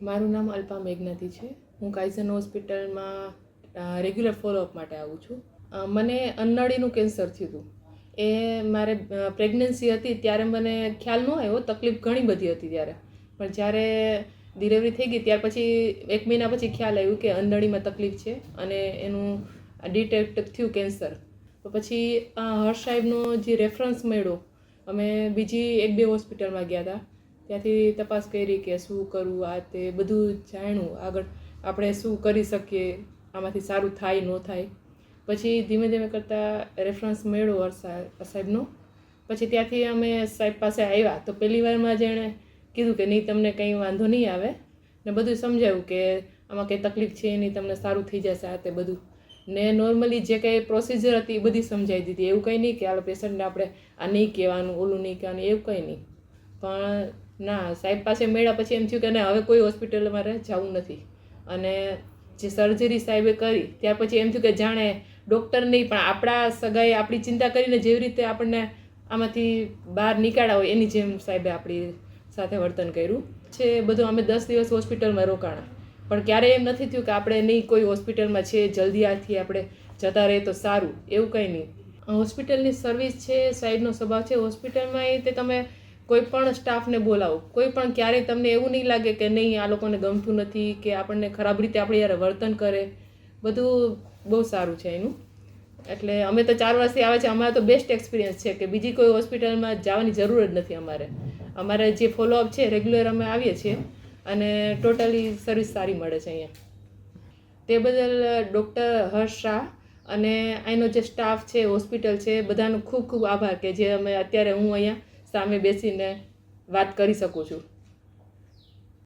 મારું નામ અલ્પા મેઘનાથી છે. હું કાઇઝન હોસ્પિટલમાં રેગ્યુલર ફોલોઅપ માટે આવું છું. મને અન્નળીનું કેન્સર થયું હતું. એ મારે પ્રેગ્નન્સી હતી ત્યારે મને ખ્યાલ ન આવ્યો, તકલીફ ઘણી બધી હતી ત્યારે. પણ જ્યારે ડિલિવરી થઈ ગઈ ત્યાર પછી 1 મહિના પછી ખ્યાલ આવ્યું કે અન્નળીમાં તકલીફ છે અને એનું ડિટેક્ટ થયું કેન્સર. તો પછી હર્ષ સાહેબનો જે રેફરન્સ મળ્યો, અમે બીજી 1-2 હોસ્પિટલમાં ગયા હતા. ત્યાંથી તપાસ કરી કે શું કરવું, આ તે બધું જાણ્યું, આગળ આપણે શું કરી શકીએ, આમાંથી સારું થાય ન થાય. પછી ધીમે ધીમે કરતાં રેફરન્સ મળ્યો હર્ષ સાહેબનો. પછી ત્યાંથી અમે સાહેબ પાસે આવ્યા તો પહેલી વારમાં જ એણે કીધું કે નહીં, તમને કંઈ વાંધો નહીં આવે, ને બધું સમજાવ્યું કે આમાં કંઈ તકલીફ છે નહીં, તમને સારું થઈ જશે, આ તે બધું. ને નોર્મલી જે કંઈ પ્રોસિજર હતી એ બધી સમજાવી દીધી. એવું કંઈ નહીં કે આ પેશન્ટને આપણે આ નહીં કહેવાનું, ઓલું નહીં કહેવાનું, એવું કંઈ નહીં. પણ ના, સાહેબ પાસે મળ્યા પછી એમ થયું કે ના, હવે કોઈ હોસ્પિટલ મારે જવું નથી. અને જે સર્જરી સાહેબે કરી ત્યાર પછી એમ થયું કે જાણે ડૉક્ટર નહીં પણ આપણા સગાઈ આપણી ચિંતા કરીને જેવી રીતે આપણને આમાંથી બહાર નીકાળ્યા હોય એની જેમ સાહેબે આપણી સાથે વર્તન કર્યું છે. બધું અમે 10 દિવસ હોસ્પિટલમાં રોકાણા, પણ ક્યારેય એમ નથી થયું કે આપણે નહીં કોઈ હોસ્પિટલમાં છે, જલ્દી આથી આપણે જતા રહીએ તો સારું, એવું કંઈ નહીં. હોસ્પિટલની સર્વિસ છે, સાહેબનો સ્વભાવ છે. હોસ્પિટલમાં એ રીતે તમે કોઈ પણ સ્ટાફને બોલાવો, કોઈ પણ ક્યારેય તમને એવું નહીં લાગે કે નહીં આ લોકોને ગમતું નથી કે આપણને ખરાબ રીતે આપણે યાર વર્તન કરે. બધું બહુ સારું છે એનું. એટલે અમે તો 4 વર્ષથી આવે છે, અમારો તો બેસ્ટ એક્સપિરિયન્સ છે કે બીજી કોઈ હોસ્પિટલમાં જવાની જરૂર જ નથી અમારે. અમારે જે ફોલોઅપ છે રેગ્યુલર અમે આવીએ છીએ અને ટોટલી સર્વિસ સારી મળે છે અહીંયા. તે બદલ ડૉક્ટર હર્ષ શાહ અને અહીંનો જે સ્ટાફ છે, હોસ્પિટલ છે, બધાનો ખૂબ ખૂબ આભાર કે જે અમે અત્યારે હું અહીંયા સામે બેસીને વાત કરી શકું છું.